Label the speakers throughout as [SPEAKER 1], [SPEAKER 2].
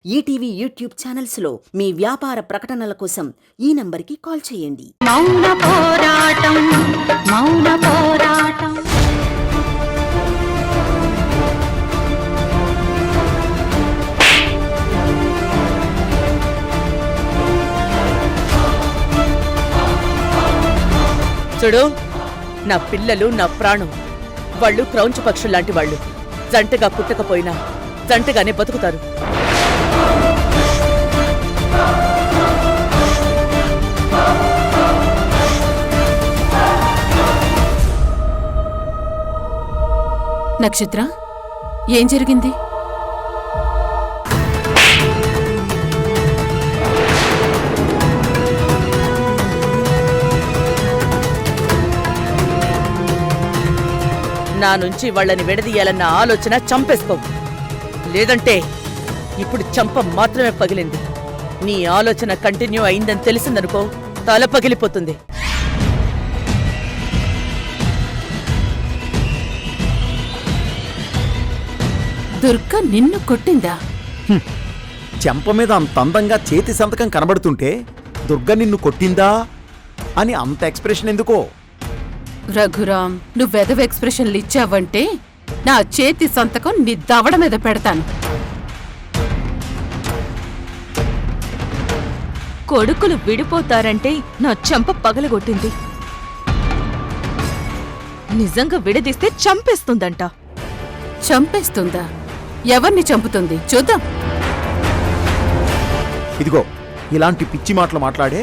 [SPEAKER 1] ETV YouTube ఛానల్స్లో మీ వ్యాపార ప్రకటనల కోసం ఈ నంబర్కి కాల్ చేయండి.
[SPEAKER 2] మౌన పోరాటం మౌన పోరాటం.
[SPEAKER 3] చూడు, నా పిల్లలు నా ప్రాణం. వాళ్ళు క్రౌంచ పక్షుల్లాంటి వాళ్ళు. జంటగా పుట్టకపోయినా జంటగానే బతుకుతారు.
[SPEAKER 4] నక్షత్ర, ఏం జరిగింది?
[SPEAKER 3] నా నుంచి వాళ్ళని విడదీయాలన్న ఆలోచన చంపేసుకో. లేదంటే ఇప్పుడు చంప మాత్రమే పగిలింది. నీ ఆలోచన కంటిన్యూ అయిందని తెలిసిందనుకో, తల పగిలిపోతుంది.
[SPEAKER 4] దుర్గ నిన్ను కొట్టిందా?
[SPEAKER 5] చెంప మీద అంత అందంగా చేతి సంతకం కనబడుతుంటే దుర్గ నిన్ను కొట్టిందా అని అంత ఎక్స్ప్రెషన్ ఎందుకో?
[SPEAKER 4] రఘురాం, నువ్వెదవ ఎక్స్ప్రెషన్లు ఇచ్చావంటే నా చేతి సంతకం నీ దవడ మీద పెడతాను.
[SPEAKER 2] కొడుకులు విడిపోతారంటే నా చెంప పగలగొట్టింది. నిజంగా విడదీస్తే చంపేస్తుందంట.
[SPEAKER 4] చంపేస్తుందా? ఎవరిని చంపుతుంది చూద్దాం.
[SPEAKER 5] ఇదిగో, ఇలాంటి పిచ్చి మాటలు మాట్లాడే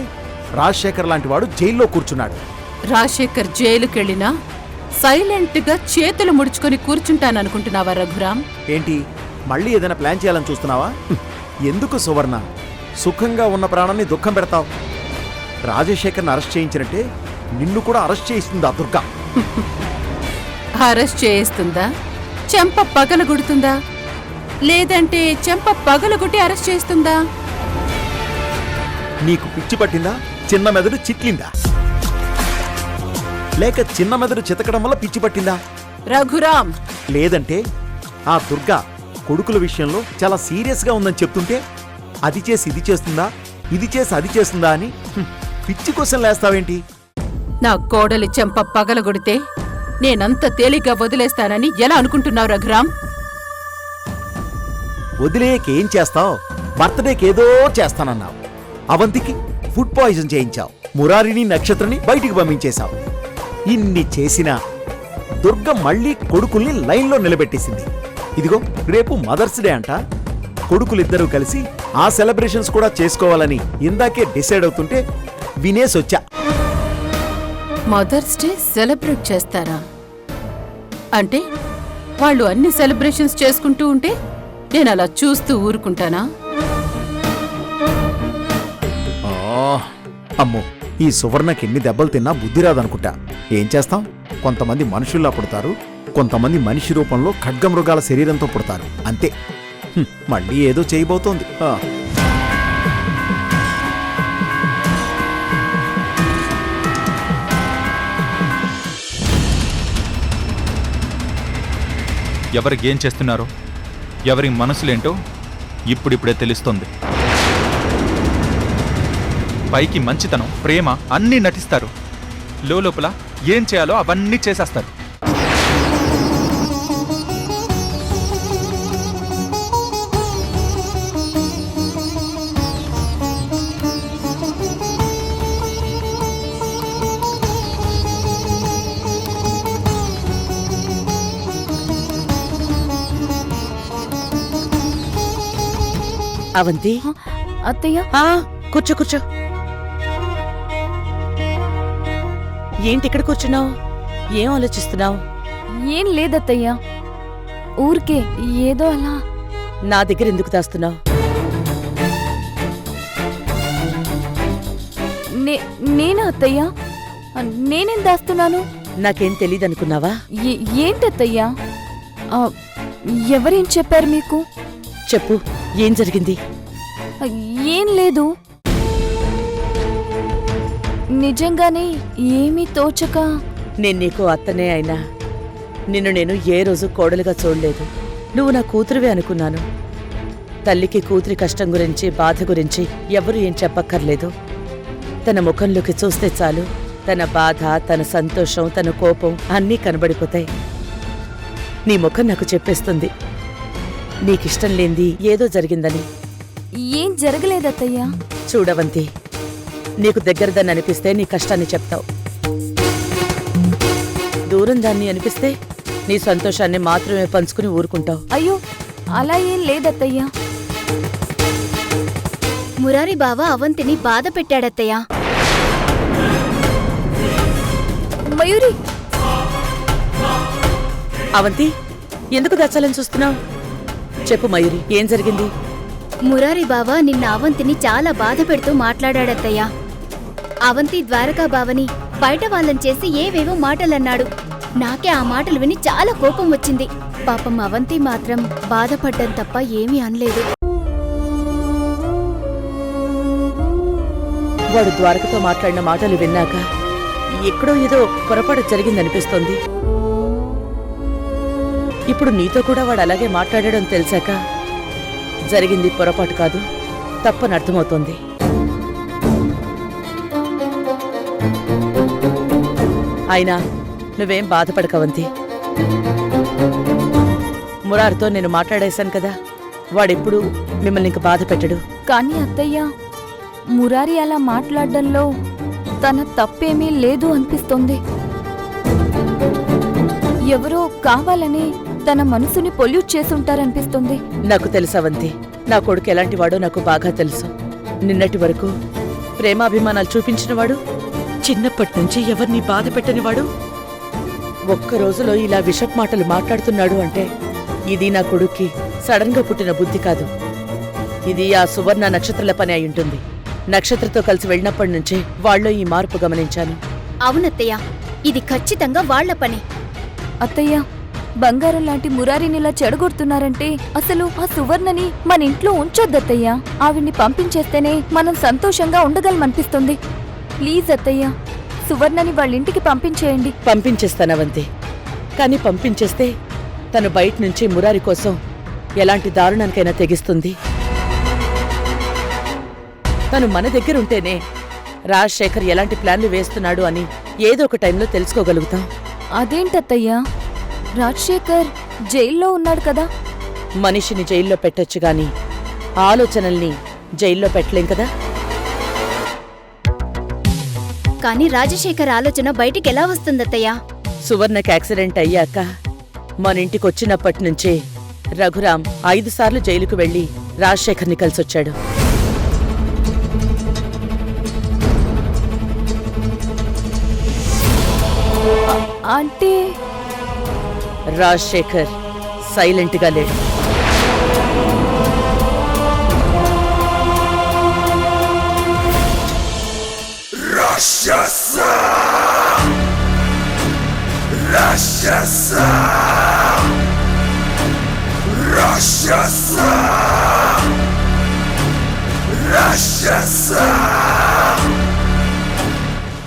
[SPEAKER 5] రాజశేఖర్ లాంటి వాడు జైల్లో కూర్చున్నాడు.
[SPEAKER 4] రాజశేఖర్ జైలుకెళ్ళినా సైలెంట్ గా చేతులు ముడుచుకొని కూర్చుంటాననుకుంటున్నావా రఘురాం?
[SPEAKER 5] ఏంటి, మళ్ళీ ఏదైనా ప్లాన్ చేయాలని చూస్తున్నావా? ఎందుకు సువర్ణ, సుఖంగా ఉన్న ప్రాణాన్ని దుఃఖం పెడతావు? రాజశేఖర్ని అరెస్ట్ చేయించినట్టే నిన్ను కూడా అరెస్ట్ చేయిస్తుందా దుర్గా?
[SPEAKER 4] అరెస్ట్ చేయిస్తుందా? చెంప పగలగొడుతుందా? లేదంటే చెంప పగలగొట్టి అరెస్ట్ చేస్తుందా?
[SPEAKER 5] నీకు పిచ్చి పట్టిందా? చిన్న మెదడు చిట్లిందా? లేక చిన్న మెదడు చితకడం వల్ల పిచ్చి పట్టిందా?
[SPEAKER 4] రఘురాం,
[SPEAKER 5] లేదంటే ఆ దుర్గా కొడుకుల విషయంలో చాలా సీరియస్గా ఉందని చెప్తుంటే అది చేసి ఇది చేస్తుందా, ఇది చేసి అది చేస్తుందా అని పిచ్చి కోసం లేస్తావేంటి?
[SPEAKER 4] నా కోడలి చెంప పగలగొడితే నేనంత తేలిగ్గా వదిలేస్తానని ఎలా అనుకుంటున్నావు రఘురాం?
[SPEAKER 5] వదిలేకేం చేస్తావు? బర్త్డేకేదో చేస్తానన్నావు, అవంతికి ఫుడ్ పాయిజన్ చేయించావు, మురారిని నక్షత్రని బయటికి పంపించేశావు. ఇన్ని చేసినా దుర్గ మళ్ళీ కొడుకుల్ని లైన్లో నిలబెట్టేసింది. ఇదిగో, రేపు మదర్స్ డే అంట. కొడుకులిద్దరూ కలిసి ఆ సెలబ్రేషన్స్ కూడా చేసుకోవాలని ఇందాకే డిసైడ్ అవుతుంటే వినేసొచ్చా.
[SPEAKER 4] మదర్స్ డే సెలబ్రేట్ చేస్తారా? అంటే వాళ్ళు అన్ని సెలబ్రేషన్స్ చేసుకుంటూ ఉంటే నేను అలా చూస్తూ ఊరుకుంటానా?
[SPEAKER 5] అమ్మో, ఈ సువర్ణకి ఎన్ని దెబ్బలు తిన్నా బుద్ధి రాదనుకుంటా. ఏం చేస్తాం, కొంతమంది మనుషుల్లా పుడతారు, కొంతమంది మనిషి రూపంలో ఖడ్గమృగాల శరీరంతో పుడతారు, అంతే. మళ్ళీ ఏదో చేయబోతోంది.
[SPEAKER 6] ఎవరికేం చేస్తున్నారో, ఎవరి మనసులేంటో ఇప్పుడిప్పుడే తెలుస్తుంది. పైకి మంచితనం, ప్రేమ అన్నీ నటిస్తారు, లోపల ఏం చేయాలో అవన్నీ చేసేస్తారు.
[SPEAKER 3] అవంతి,
[SPEAKER 2] అత్తయ్య,
[SPEAKER 3] కూర్చో కూర్చో. ఏంటి ఇక్కడ కూర్చున్నావు? ఏం ఆలోచిస్తున్నావు?
[SPEAKER 2] ఏం లేదత్తయ్య, ఊరికే ఏదో అలా.
[SPEAKER 3] నా దగ్గర ఎందుకు దాస్తున్నావు?
[SPEAKER 2] నేనా అత్తయ్య? నేనేం దాస్తున్నాను?
[SPEAKER 3] నాకేం తెలీదనుకున్నావా?
[SPEAKER 2] ఏంటత్తయ్యా? ఎవరేం చెప్పారు మీకు?
[SPEAKER 3] చెప్పు, ఏం జరిగింది?
[SPEAKER 2] ఏం లేదు, నిజంగానే ఏమీ తోచక.
[SPEAKER 3] నేను నీకు అత్తనే అయినా నిన్ను నేను ఏ రోజు కోడలుగా చూడలేదు. నువ్వు నా కూతురువే అనుకున్నాను. తల్లికి కూతురి కష్టం గురించి బాధ గురించి ఎవరూ ఏం చెప్పక్కర్లేదు. తన ముఖంలోకి చూస్తే చాలు తన బాధ, తన సంతోషం, తన కోపం అన్నీ కనబడిపోతాయి. నీ ముఖం నాకు చెప్పేస్తుంది నీకిష్టం లేంది ఏదో జరిగిందని.
[SPEAKER 2] ఏం జరగలేదత్తయ్యా.
[SPEAKER 3] చూడవంతి, నీకు దగ్గరదని అనిపిస్తే నీ కష్టాన్ని చెప్తావు, దూరం దాన్ని అనిపిస్తే నీ సంతోషాన్ని మాత్రమే పంచుకుని ఊరుకుంటావు.
[SPEAKER 2] అయ్యో, అలా ఏం లేదత్తయ్యా.
[SPEAKER 7] మురారి బావ అవంతిని బాధ పెట్టాడత్తయ్యా.
[SPEAKER 2] మయూరి,
[SPEAKER 3] అవంతి, ఎందుకు దచ్చాలని చూస్తున్నావు? చెప్పు మయూరి, ఏం జరిగింది?
[SPEAKER 7] మురారి బావ నిన్న అవంతిని చాలా బాధ పెడుతూ మాట్లాడాడత్తయ్యా. అవంతి ద్వారకా బావని బయట వాళ్ళని చేసి ఏవేవో మాటలన్నాడు. నాకే ఆ మాటలు విని చాలా కోపం వచ్చింది. పాపం అవంతి మాత్రం బాధపడ్డం తప్ప ఏమీ అనలేదు.
[SPEAKER 3] వాడు ద్వారకతో మాట్లాడిన మాటలు విన్నాక ఎక్కడో ఏదో పొరపాటు జరిగిందనిపిస్తోంది. ఇప్పుడు నీతో కూడా వాడు అలాగే మాట్లాడడం తెలిసాక జరిగింది పొరపాటు కాదు, తప్పని అర్థమవుతోంది. అయినా నువ్వేం బాధపడకవంతి. మురారితో నేను మాట్లాడేశాను కదా, వాడెప్పుడు మిమ్మల్ని ఇంక బాధ పెట్టడు.
[SPEAKER 2] కానీ అత్తయ్యా, మురారి అలా మాట్లాడడంలో తన తప్పేమీ లేదు అనిపిస్తోంది. ఎవరో కావాలని తన మనసుని పొల్యూట్ చేసుంటారనిపిస్తుంది.
[SPEAKER 3] నాకు తెలుసవంతి, నా కొడుకు ఎలాంటి వాడో నాకు బాగా తెలుసు. నిన్నటి వరకు ప్రేమాభిమానాలు చూపించినవాడు, చిన్నప్పటి నుంచి ఎవరిని బాధ పెట్టనివాడు, ఒక్క రోజులో ఇలా విషప్ మాటలు మాట్లాడుతున్నాడు అంటే ఇది నా కొడుక్కి సడన్ గా పుట్టిన బుద్ధి కాదు. ఇది ఆ సువర్ణ నక్షత్రాల పని అయి ఉంటుంది. నక్షత్రతో కలిసి వెళ్ళినప్పటి నుంచే వాళ్ళలో ఈ మార్పు గమనించాను.
[SPEAKER 7] అవునత్తయ్య, ఇది ఖచ్చితంగా వాళ్ల పని.
[SPEAKER 2] అత్తయ్య, బంగారం లాంటి మురారిని ఇలా చెడగొడుతున్నారంటే అసలు ఆ సువర్ణని మన ఇంట్లో ఉంచొద్దత్తయ్యా. ఆవిడ్ని పంపించేస్తేనే మనం సంతోషంగా ఉండగలమనిపిస్తుంది. ప్లీజ్ అత్తయ్య, సువర్ణని వాళ్ళింటికి పంపించేయండి.
[SPEAKER 3] పంపించేస్తానవంతి, కానీ పంపించేస్తే తను బయట నుంచి మురారి కోసం ఎలాంటి దారుణానికైనా తెగిస్తుంది. తను మన దగ్గరుంటేనే రాజశేఖర్ ఎలాంటి ప్లాన్లు వేస్తున్నాడు అని ఏదో ఒక టైంలో తెలుసుకోగలుగుతాం.
[SPEAKER 2] అదేంటత్తయ్యా, రాజశేఖర్ జైల్లో ఉన్నాడు కదా.
[SPEAKER 3] మనిషిని జైల్లో పెట్టొచ్చు గాని ఆలోచనల్ని జైల్లో పెట్టలేం కదా.
[SPEAKER 7] కానీ రాజశేఖర్ ఆలోచన బయటికెలా వస్తుందత్తయ్యా?
[SPEAKER 3] సువర్ణకి యాక్సిడెంట్ అయ్యాక మన ఇంటికొచ్చినప్పటి నుంచే రఘురాం 5 సార్లు జైలుకు వెళ్లి రాజశేఖర్ని కలిసొచ్చాడు.
[SPEAKER 2] అంటే
[SPEAKER 3] రాజశేఖర్ సైలెంట్గా లేడు.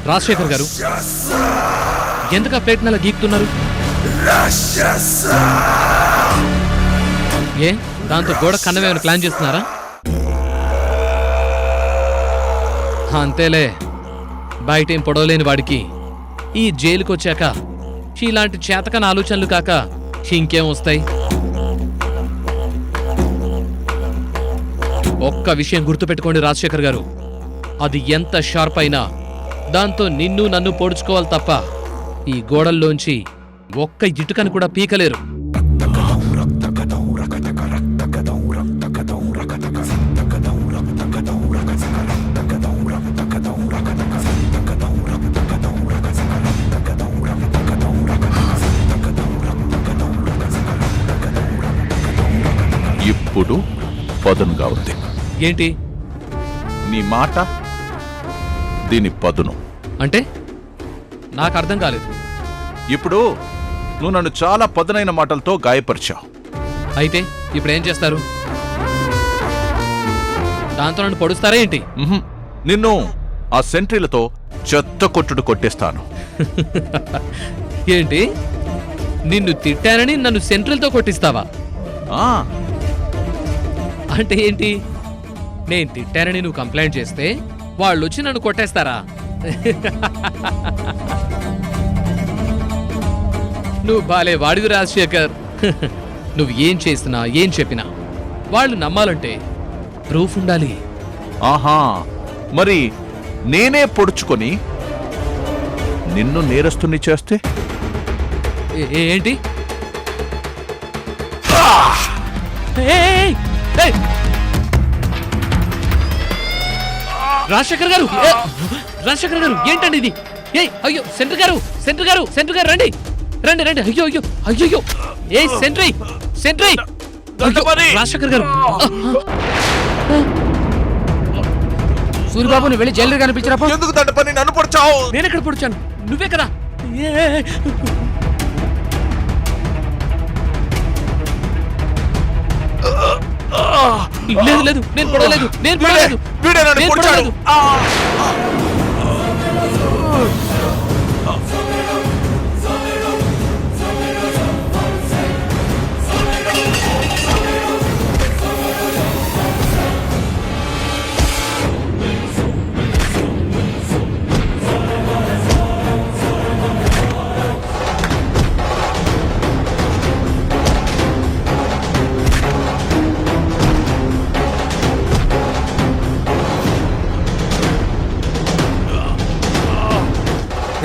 [SPEAKER 8] రాజశేఖర్ గారు, ఎందుకు ఆ ప్లేట్ నెల గీక్తున్నారు? ఏ దాంతో గోడ కన్నమేమైనా ప్లాన్ చేస్తున్నారా? అంతేలే, బయటేం పొడవలేని వాడికి ఈ జైలుకొచ్చాక ఇలాంటి చేతకన ఆలోచనలు కాక ఇంకేం వస్తాయి? ఒక్క విషయం గుర్తుపెట్టుకోండి రాజశేఖర్ గారు, అది ఎంత షార్ప్ అయినా దాంతో నిన్ను నన్ను పొడుచుకోవాలి తప్ప ఈ గోడల్లోంచి ఒక్క ఇటుకను కూడా పీకలేరు.
[SPEAKER 9] ఇప్పుడు పదునుగా ఉంది.
[SPEAKER 8] ఏంటి
[SPEAKER 9] నీ మాట, దీని పదును
[SPEAKER 8] అంటే? నాకు అర్థం కాలేదు.
[SPEAKER 9] ఇప్పుడు నువ్వు నన్ను చాలా పదునైన మాటలతో గాయపరిచావు.
[SPEAKER 8] అయితే ఇప్పుడు ఏం చేస్తారు? దాంతో నన్ను పొడుస్తారా ఏంటి?
[SPEAKER 9] నిన్ను ఆ సెంట్రీలతో చెత్త కొట్టుడు కొట్టేస్తాను.
[SPEAKER 8] ఏంటి, నిన్ను తిట్టానని నన్ను సెంట్రల్తో కొట్టిస్తావా? అంటే ఏంటి? నేను తిట్టానని నువ్వు కంప్లైంట్ చేస్తే వాళ్ళు వచ్చి నన్ను కొట్టేస్తారా? నువ్వు బాలే వాడివి రాజశేఖర్. నువ్వు ఏం చేసినా ఏం చెప్పినా వాళ్ళు నమ్మాలంటే ప్రూఫ్ ఉండాలి.
[SPEAKER 9] ఆహా, మరి నేనే పొడుచుకొని నిన్ను నేరస్తుని చేస్తే?
[SPEAKER 8] ఏంటి? ఏయ్! ఏయ్! రాజశేఖర్ గారు, రాజశేఖర్ గారు ఏంటండి ఇది? ఏయ్ అయ్యో, సెంటర్ గారు, సెంటర్ గారు, సెంటర్ గారు రండి, రండి రండి. అయ్యో అయ్యో అయ్యో, ఏ సెంట్రీ, సెంట్రీ. రాజశేఖర్ గారు,
[SPEAKER 10] సూరిబాబుని వెళ్ళి జైలు కనిపించినప్పుడు
[SPEAKER 9] ఎందుకు దండపని నన్ను పొడిచావు?
[SPEAKER 8] నేను ఎక్కడ పొడిచాను? నువ్వే కదా. లేదు లేదు, నేను పొడవలేదు, నేను పొడవలేదు,
[SPEAKER 9] వీడే నన్ను
[SPEAKER 8] నేను
[SPEAKER 9] పొడిచాడు.
[SPEAKER 8] పొడవలేదు.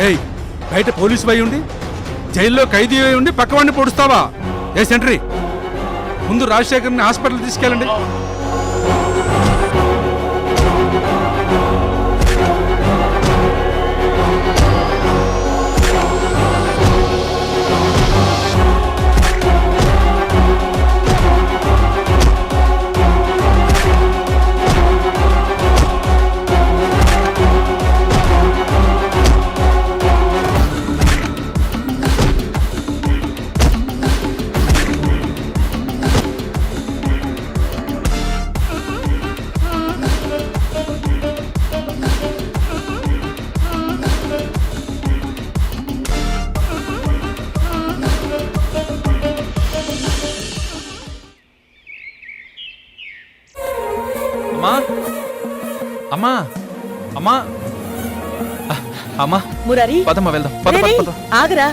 [SPEAKER 10] ఏయ్, బయట పోలీసు భయ ఉండి జైల్లో ఖైదీ అయి ఉండి పక్కవాడిని పొడుస్తావా? ఏ సెంట్రీ, ముందు రాజశేఖర్ని హాస్పిటల్ తీసుకెళ్ళండి.
[SPEAKER 6] అమ్మా, అమ్మా, అమ్మా, అమ్మా,
[SPEAKER 3] మురారి,
[SPEAKER 6] పదమ్మా వెళ్దాం. పద పద పద.
[SPEAKER 3] ఆగరా.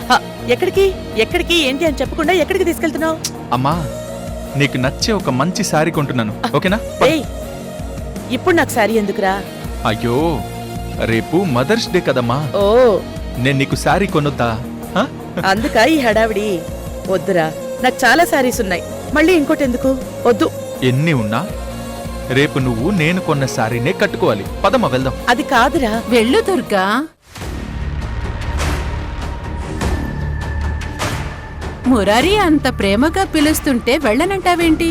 [SPEAKER 3] ఎక్కడికి ఎక్కడికి ఏంటి అని చెప్పకుండా ఎక్కడికి తీసుకెళ్తున్నావు?
[SPEAKER 6] అమ్మా, నీకు నచ్చే ఒక మంచి శారీ కొంటున్నాను, ఓకేనా? పద.
[SPEAKER 3] ఏయ్, ఇప్పుడు నాకు సారీ ఎందుకురా?
[SPEAKER 6] అయ్యో, రేపు మదర్స్ డే కదమ్మా.
[SPEAKER 3] ఓ,
[SPEAKER 6] నేను నీకు శారీ కొనొద్దా? ఆ?
[SPEAKER 3] అందుక ఈ హడావిడి? వద్దురా, నాకు చాలా సారీస్ ఉన్నాయి, మళ్ళీ ఇంకోటి ఎందుకు? వద్దు.
[SPEAKER 6] ఎన్ని ఉన్నా రేపు నువ్వు నేను కొన్న శారీనే కట్టుకోవాలి. పదమ్మా వెళ్దాం.
[SPEAKER 3] అది కాదురా.
[SPEAKER 4] వెళ్ళు దుర్గా. మురారి అంత ప్రేమగా పిలుస్తుంటే వెళ్ళనంటావేంటి?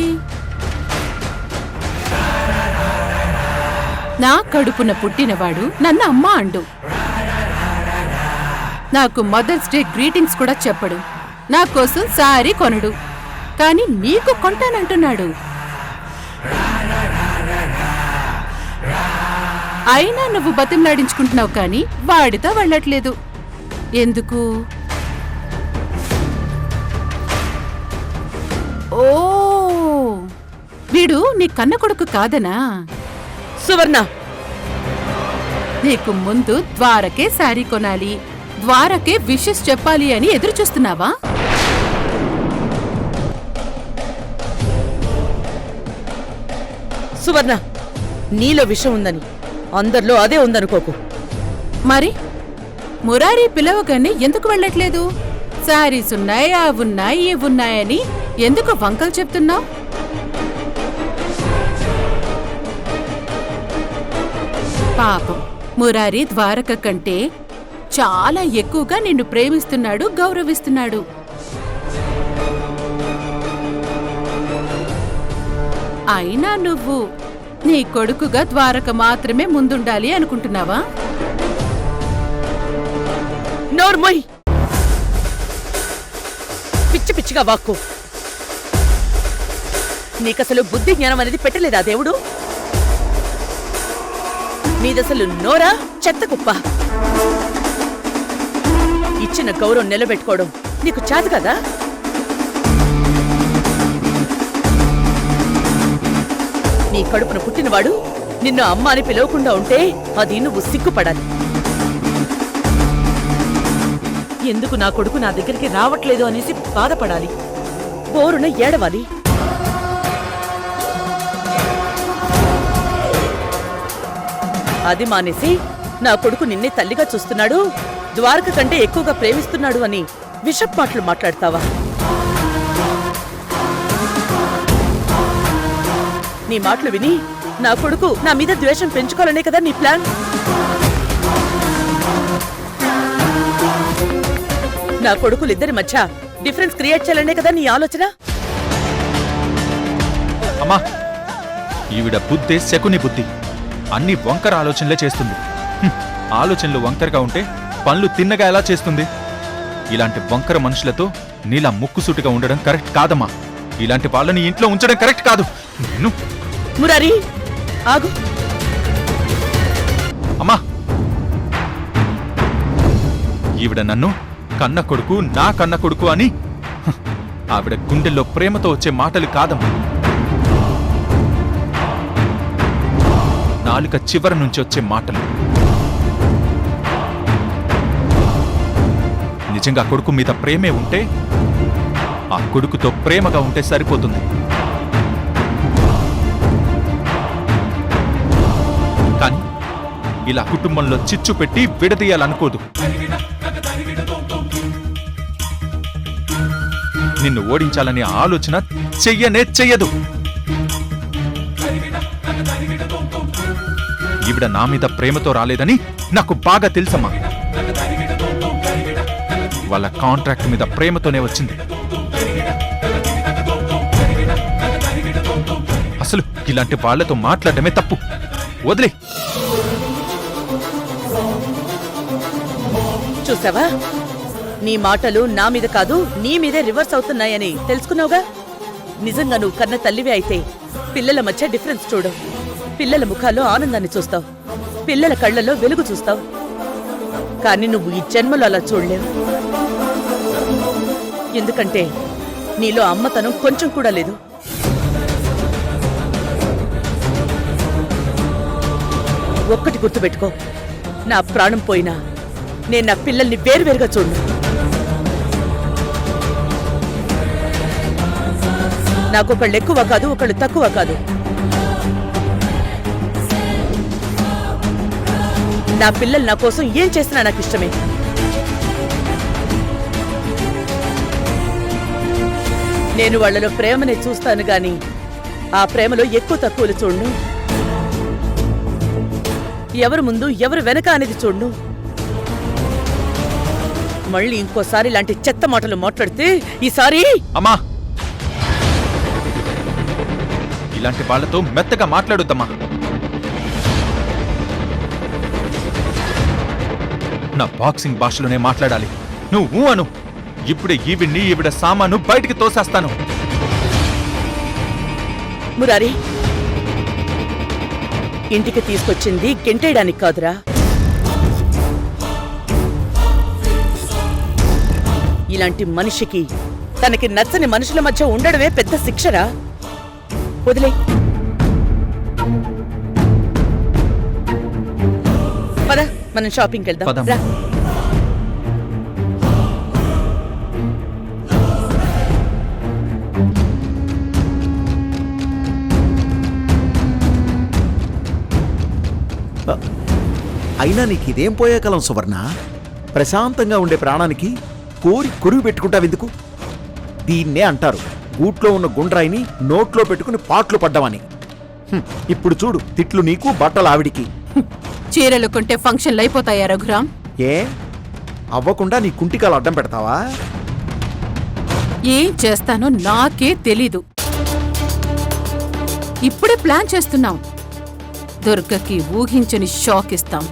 [SPEAKER 4] నా కడుపున పుట్టినవాడు నన్ను అమ్మ అండు. నాకు మదర్స్ డే గ్రీటింగ్స్ కూడా చెప్పడు. నా కోసం సారీ కొనడు. కాని నీకు కొంటానంటున్నాడు. అయినా నువ్వు బతిమలాడించుకుంటున్నావు కానీ వాడితో వెళ్ళట్లేదు. ఎందుకు? ఓ, వీడు నీ కన్న కొడుకు కాదనా?
[SPEAKER 3] సువర్ణ,
[SPEAKER 4] నీకు ముందు ద్వారకే శారీ కొనాలి, ద్వారకే విషెస్ చెప్పాలి అని ఎదురు చూస్తున్నావా?
[SPEAKER 3] సువర్ణ, నీలో విషం ఉందని అందరిలో అదే ఉందనుకోకు.
[SPEAKER 4] మరి మురారి పిలవగానే ఎందుకు వెళ్ళట్లేదు? శారీస్ ఉన్నాయి, అవున్నాయి, ఇవున్నాయని ఎందుకు వంకలు చెప్తున్నావు? పాపం, మురారి ద్వారక కంటే చాలా ఎక్కువగా నిన్ను ప్రేమిస్తున్నాడు, గౌరవిస్తున్నాడు. అయినా నువ్వు నీ కొడుకుగా ద్వారక మాత్రమే ముందుండాలి అనుకుంటున్నావా?
[SPEAKER 3] నోర్మోయ్, పిచ్చి పిచ్చిగా వాక్కు. నీకసలు బుద్ధి జ్ఞానం అనేది పెట్టలేదా దేవుడు? మీదసలు నోరా చెత్త కుప్ప. ఇచ్చిన గౌరవం నిలబెట్టుకోవడం నీకు చేత కదా? నీ కడుపున పుట్టినవాడు నిన్ను అమ్మ అని పిలవకుండా ఉంటే అది నువ్వు సిగ్గుపడాలి. ఎందుకు నా కొడుకు నా దగ్గరికి రావట్లేదు అనేసి బాధపడాలి, బోరున ఏడవాలి. అది మానేసి నా కొడుకు నిన్నే తల్లిగా చూస్తున్నాడు, ద్వారక కంటే ఎక్కువగా ప్రేమిస్తున్నాడు అని విషప్ మాటలు మాట్లాడతావా? నీ మాటలు విని నా కొడుకు నా మీద ద్వేషం పెంచుకోవాలనే కదా నీ ప్లాన్? నా కొడుకులిద్దరి మధ్య డిఫరెన్స్ క్రియేట్ చేయాలనే కదా నీ ఆలోచన?
[SPEAKER 6] అమ్మా, ఈవిడ బుద్ధే శకుని బుద్ధి. అన్ని వంకర ఆలోచనలే చేస్తుంది. ఆలోచనలు వంకరగా ఉంటే పనులు తిన్నగా ఎలా చేస్తుంది? ఇలాంటి వంకర మనుషులతో నీలా ముక్కుసూటిగా ఉండడం కరెక్ట్ కాదమ్మా. ఇలాంటి వాళ్ళని ఇంట్లో ఉంచడం కరెక్ట్ కాదు. నేను
[SPEAKER 3] మురారి ఆగు.
[SPEAKER 6] అమ్మా, ఈవిడ నన్ను కన్న కొడుకు, నా కన్న కొడుకు అని ఆవిడ గుండెల్లో ప్రేమతో వచ్చే మాటలు కాదమ్మా. నాలుక చివరి నుంచి వచ్చే మాటలు. నిజంగా కొడుకు మీద ప్రేమే ఉంటే ఆ కొడుకుతో ప్రేమగా ఉంటే సరిపోతుంది. కానీ ఇలా కుటుంబంలో చిచ్చు పెట్టి విడదీయాలనుకోదు. నిన్ను ఓడించాలనే ఆలోచన చెయ్యదు. ఈవిడ నా మీద ప్రేమతో రాలేదని నాకు బాగా తెలుసమ్మా. వాళ్ళ కాంట్రాక్ట్ మీద ప్రేమతోనే వచ్చింది. అసలు ఇలాంటి వాళ్లతో మాట్లాడటమే తప్పు. వదిలే.
[SPEAKER 3] చూసావా, నీ మాటలు నా మీద కాదు నీ మీదే రివర్స్ అవుతున్నాయని తెలుసుకున్నావుగా. నిజంగా నువ్వు కన్న తల్లివే అయితే పిల్లల మధ్య డిఫరెన్స్ చూడు. పిల్లల ముఖాల్లో ఆనందాన్ని చూస్తావు, పిల్లల కళ్ళల్లో వెలుగు చూస్తావు. కానీ నువ్వు ఈ జన్మలో అలా చూడలేవు. ఎందుకంటే నీలో అమ్మతనం కొంచెం కూడా లేదు. ఒక్కటి గుర్తుపెట్టుకో, నా ప్రాణం పోయినా నేను నా పిల్లల్ని వేరువేరుగా చూడను. నాకొకళ్ళు ఎక్కువ కాదు, ఒకళ్ళు తక్కువ కాదు. నా పిల్లలు నా కోసం ఏం చేసినా నాకు ఇష్టమే. నేను వాళ్లలో ప్రేమనే చూస్తాను గాని ఆ ప్రేమలో ఎక్కువ తక్కువలు చూడ్ను. ఎవరు ముందు ఎవరు వెనక అనేది చూడ్ను. మళ్ళీ ఇంకోసారి ఇలాంటి చెత్త మాటలు మాట్లాడితే ఈసారి
[SPEAKER 6] అమ్మా, ఇలాంటి వాళ్లతో మెత్తగా మాట్లాడొద్దమ్మా. నా బాక్సింగ్ భాషలోనే మాట్లాడాలి. నువ్వు అను. ఇప్పుడే ఈవిడ సామాను బయటికి తోసేస్తాను.
[SPEAKER 3] మురారి, ఇంటికి తీసుకొచ్చింది గెంటేయడానికి కాదురా. ఇలాంటి మనిషికి తనకి నచ్చని మనుషుల మధ్య ఉండడమే పెద్ద శిక్షరా. వదిలే. పద, మనం షాపింగ్కి వెళ్దాం. రా.
[SPEAKER 5] అయినా నీకు ఇదేం పోయే కాలం సువర్ణ? ప్రశాంతంగా ఉండే ప్రాణానికి కోరి కురుగు పెట్టుకుంటావెందుకు? దీన్నే అంటారు గూట్లో ఉన్న గుండ్రాయిని నోట్లో పెట్టుకుని పాట్లు పడ్డామని. ఇప్పుడు చూడు, తిట్లు నీకు, బట్టలు ఆవిడికి.
[SPEAKER 4] చీరలు కొంటే ఫంక్షన్లు అయిపోతాయా రఘురాం?
[SPEAKER 5] ఏ అవ్వకుండా నీ కుంటికాలు అడ్డం పెడతావా?
[SPEAKER 4] ఏం చేస్తానో నాకే తెలీదు. ఇప్పుడే ప్లాన్ చేస్తున్నాం. దుర్గకి ఊహించని షాక్ ఇస్తాం.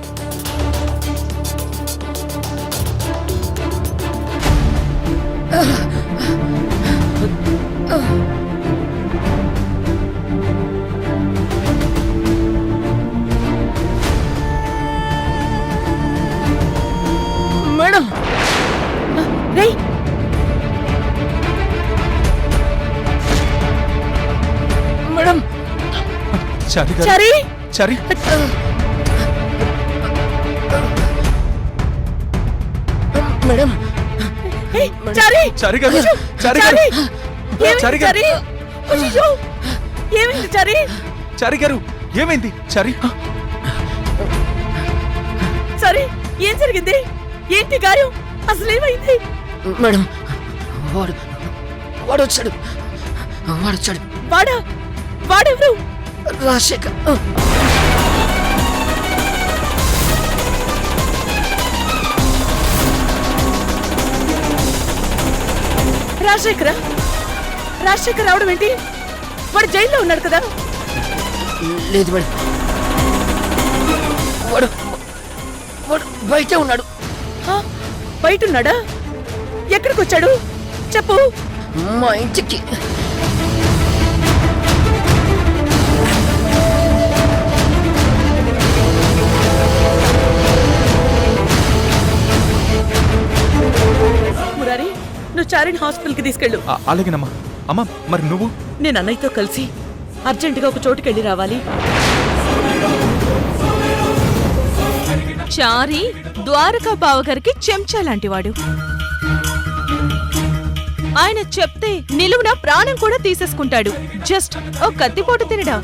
[SPEAKER 3] మేడం, రేయ్, మేడం,
[SPEAKER 6] చారి గారు.
[SPEAKER 3] చారి
[SPEAKER 6] చారి
[SPEAKER 3] మేడం చారి
[SPEAKER 6] చారి గారు. చారి గారు. చారి గారు.
[SPEAKER 3] ఏమైంది చారి?
[SPEAKER 6] చారి గారు ఏమైంది? చారి
[SPEAKER 3] చారి ఏం జరిగింది? ఏంటి గాయం? అసలు ఏమైంది?
[SPEAKER 11] మేడం వాడు వచ్చాడు.
[SPEAKER 3] వాడెవరు?
[SPEAKER 11] రాజశేఖర్.
[SPEAKER 3] రాజశేఖర్ రావడం ఏంటి? వాడు జైల్లో ఉన్నాడు కదా?
[SPEAKER 11] లేదు మేడం, వాడు బయటే ఉన్నాడు.
[SPEAKER 3] బయట ఉన్నాడా? ఎక్కడికి వచ్చాడు చెప్పు.
[SPEAKER 11] మా ఇంటికి.
[SPEAKER 3] మురారి, నువ్వు చారిని హాస్పిటల్కి తీసుకెళ్ళు.
[SPEAKER 6] అలాగేనమ్మా. అమ్మా మరి నువ్వు?
[SPEAKER 3] నేను అన్నయ్యతో కలిసి అర్జెంటుగా ఒక చోటుకెళ్ళి రావాలి.
[SPEAKER 2] చారి ద్వారకా బావగారికి చెంచా లాంటివాడు. ఆయన చెప్తే నిలువున ప్రాణం కూడా తీసేసుకుంటాడు. జస్ట్ ఓ కత్తిపోటు తినడా.